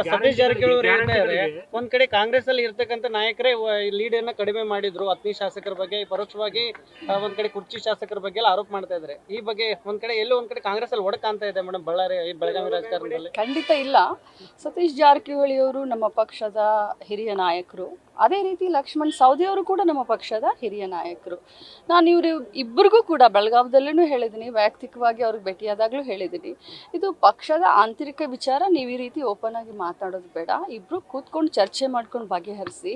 ಸತೀಶ್ ಜಾರಕಿಹೊಳಿ ಹೇಳ್ತಾ ಇದ್ದಾರೆ, ಒಂದ್ ಕಡೆ ಕಾಂಗ್ರೆಸ್ ಅಲ್ಲಿ ಇರ್ತಕ್ಕಂಥ ನಾಯಕರೇ ಲೀಡ್ ಅನ್ನ ಕಡಿಮೆ ಮಾಡಿದ್ರು, ಅತ್ನಿ ಶಾಸಕರ ಬಗ್ಗೆ ಪರೋಕ್ಷವಾಗಿ ಒಂದ್ ಕಡೆ ಕುರ್ಚಿ ಶಾಸಕರ ಬಗ್ಗೆ ಎಲ್ಲ ಆರೋಪ ಮಾಡ್ತಾ ಇದ್ದಾರೆ. ಈ ಬಗ್ಗೆ ಒಂದ್ ಕಡೆ ಎಲ್ಲೋ ಒಂದ್ ಕಡೆ ಕಾಂಗ್ರೆಸ್ ಅಲ್ಲಿ ಒಡಕ ಅಂತ ಇದೆ ಮೇಡಮ್, ಬೆಳಗಾವಿ ರಾಜಕಾರಣದಲ್ಲಿ. ಖಂಡಿತ ಇಲ್ಲ. ಸತೀಶ್ ಜಾರಕಿಹೊಳಿ ಅವರು ನಮ್ಮ ಪಕ್ಷದ ಹಿರಿಯ ನಾಯಕರು. ಅದೇ ರೀತಿ ಲಕ್ಷ್ಮಣ್ ಸವದಿ ಅವರು ಕೂಡ ನಮ್ಮ ಪಕ್ಷದ ಹಿರಿಯ ನಾಯಕರು. ನಾನು ಇವರು ಇಬ್ಬರಿಗೂ ಕೂಡ ಬೆಳಗಾವದಲ್ಲೂ ಹೇಳಿದ್ದೀನಿ, ವೈಯಕ್ತಿಕವಾಗಿ ಅವ್ರಿಗೆ ಭೇಟಿಯಾದಾಗಲೂ ಹೇಳಿದ್ದೀನಿ, ಇದು ಪಕ್ಷದ ಆಂತರಿಕ ವಿಚಾರ. ನೀವು ಈ ರೀತಿ ಓಪನ್ ಆಗಿ ಮಾತಾಡೋದು ಬೇಡ. ಇಬ್ಬರು ಕೂತ್ಕೊಂಡು ಚರ್ಚೆ ಮಾಡ್ಕೊಂಡು ಬಗೆಹರಿಸಿ.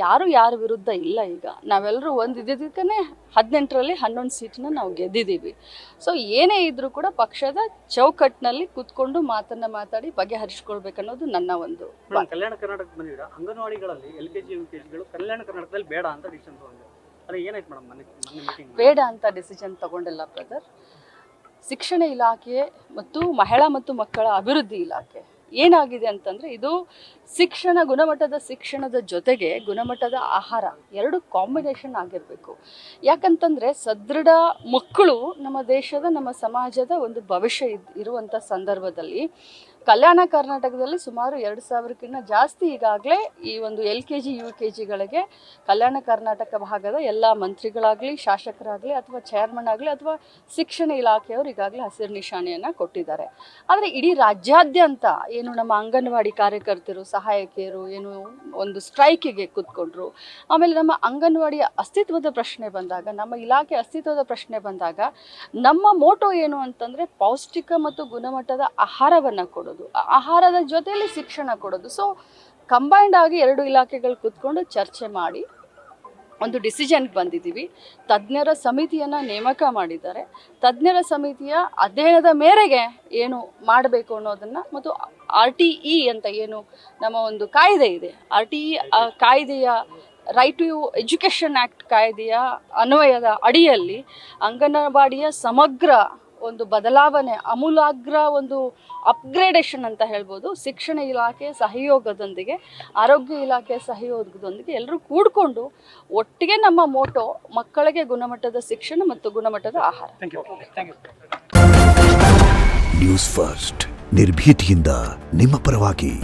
ಯಾರ ವಿರುದ್ಧ ಇಲ್ಲ. ಈಗ ನಾವೆಲ್ಲರೂ ಒಂದು ಇದ್ದಿದ್ದಕ್ಕೇ 18ರಲ್ಲಿ 11 ಸೀಟನ್ನ ನಾವು ಗೆದ್ದಿದ್ದೀವಿ. ಸೊ ಏನೇ ಇದ್ರೂ ಕೂಡ ಪಕ್ಷದ ಚೌಕಟ್ಟಿನಲ್ಲಿ ಕೂತ್ಕೊಂಡು ಮಾತಾಡಿ ಬಗೆಹರಿಸ್ಕೊಳ್ಬೇಕನ್ನೋದು ನನ್ನ ಒಂದು. ಕಲ್ಯಾಣ ಕರ್ನಾಟಕ ಬಂದಿದ್ದೀರ, ಅಂಗನವಾಡಿಗಳಲ್ಲಿ LKG UKGಗಳು ಕಲ್ಯಾಣ ಕರ್ನಾಟಕದಲ್ಲಿ ಬೇಡ ಅಂತ ಡಿಸಿಷನ್ ತಗೊಂಡಿದ್ದಾರೆ. ಅದೇ ಏನಾಯ್ತು ಮೇಡಮ್ ಮೀಟಿಂಗ್? ಬೇಡ ಅಂತ ಡಿಸಿಷನ್ ತಗೊಂಡಿಲ್ಲ ಬ್ರದರ್. ಶಿಕ್ಷಣ ಇಲಾಖೆ ಮತ್ತು ಮಹಿಳಾ ಮತ್ತು ಮಕ್ಕಳ ಅಭಿವೃದ್ಧಿ ಇಲಾಖೆ ಏನಾಗಿದೆ ಅಂತಂದರೆ, ಇದು ಶಿಕ್ಷಣ, ಗುಣಮಟ್ಟದ ಶಿಕ್ಷಣದ ಜೊತೆಗೆ ಗುಣಮಟ್ಟದ ಆಹಾರ ಎರಡು ಕಾಂಬಿನೇಷನ್ ಆಗಿರಬೇಕು. ಯಾಕಂತಂದರೆ ಸದೃಢ ಮಕ್ಕಳು ನಮ್ಮ ದೇಶದ, ನಮ್ಮ ಸಮಾಜದ ಒಂದು ಭವಿಷ್ಯ ಇರುವಂಥ ಸಂದರ್ಭದಲ್ಲಿ ಕಲ್ಯಾಣ ಕರ್ನಾಟಕದಲ್ಲಿ ಸುಮಾರು 2000ಕ್ಕಿಂತ ಜಾಸ್ತಿ ಈಗಾಗಲೇ ಈ ಒಂದು LKG UKGಗಳಿಗೆ ಕಲ್ಯಾಣ ಕರ್ನಾಟಕ ಭಾಗದ ಎಲ್ಲ ಮಂತ್ರಿಗಳಾಗಲಿ, ಶಾಸಕರಾಗಲಿ, ಅಥವಾ ಚೇರ್ಮನ್ ಆಗಲಿ, ಅಥವಾ ಶಿಕ್ಷಣ ಇಲಾಖೆಯವರು ಈಗಾಗಲೇ ಹಸಿರು ನಿಶಾನೆಯನ್ನು ಕೊಟ್ಟಿದ್ದಾರೆ. ಆದರೆ ಇಡೀ ರಾಜ್ಯಾದ್ಯಂತ ಏನು ನಮ್ಮ ಅಂಗನವಾಡಿ ಕಾರ್ಯಕರ್ತರು, ಸಹಾಯಕಿಯರು ಏನು ಒಂದು ಸ್ಟ್ರೈಕಿಗೆ ಕೂತ್ಕೊಂಡ್ರು. ಆಮೇಲೆ ನಮ್ಮ ಅಂಗನವಾಡಿಯ ಅಸ್ತಿತ್ವದ ಪ್ರಶ್ನೆ ಬಂದಾಗ, ನಮ್ಮ ಇಲಾಖೆ ಅಸ್ತಿತ್ವದ ಪ್ರಶ್ನೆ ಬಂದಾಗ ನಮ್ಮ ಮೋಟೋ ಏನು ಅಂತಂದರೆ ಪೌಷ್ಟಿಕ ಮತ್ತು ಗುಣಮಟ್ಟದ ಆಹಾರವನ್ನು ಕೊಡೋದು, ಆಹಾರದ ಜೊತೆಯಲ್ಲಿ ಶಿಕ್ಷಣ ಕೊಡೋದು. ಸೊ ಕಂಬೈಂಡ್ ಆಗಿ ಎರಡು ಇಲಾಖೆಗಳು ಕೂತ್ಕೊಂಡು ಚರ್ಚೆ ಮಾಡಿ ಒಂದು ಡಿಸಿಷನ್ಗೆ ಬಂದಿದ್ದೀವಿ. ತಜ್ಞರ ಸಮಿತಿಯನ್ನು ನೇಮಕ ಮಾಡಿದ್ದಾರೆ. ತಜ್ಞರ ಸಮಿತಿಯ ಅಧ್ಯಯನದ ಮೇರೆಗೆ ಏನು ಮಾಡಬೇಕು ಅನ್ನೋದನ್ನು, ಮತ್ತು RTE ಅಂತ ಏನು ನಮ್ಮ ಒಂದು ಕಾಯ್ದೆ ಇದೆ, RTE ಕಾಯ್ದೆಯ ರೈಟ್ ಟು ಎಜುಕೇಷನ್ ಆ್ಯಕ್ಟ್ ಕಾಯ್ದೆಯ ಅನ್ವಯದ ಅಡಿಯಲ್ಲಿ ಅಂಗನವಾಡಿಯ ಸಮಗ್ರ ಒಂದು ಬದಲಾವಣೆ, ಅಮೂಲಾಗ್ರ ಒಂದು ಅಪ್ಗ್ರೇಡೇಷನ್ ಅಂತ ಹೇಳ್ಬೋದು, ಶಿಕ್ಷಣ ಇಲಾಖೆ ಸಹಯೋಗದೊಂದಿಗೆ, ಆರೋಗ್ಯ ಇಲಾಖೆ ಸಹಯೋಗದೊಂದಿಗೆ ಎಲ್ಲರೂ ಕೂಡಿಕೊಂಡು ಒಟ್ಟಿಗೆ ನಮ್ಮ ಮೋಟೋ ಮಕ್ಕಳಿಗೆ ಗುಣಮಟ್ಟದ ಶಿಕ್ಷಣ ಮತ್ತು ಗುಣಮಟ್ಟದ ಆಹಾರ. ನ್ಯೂಸ್ ಫಸ್ಟ್, ನಿರ್ಭೀತಿಯಿಂದ ನಿಮ್ಮ ಪರವಾಗಿ.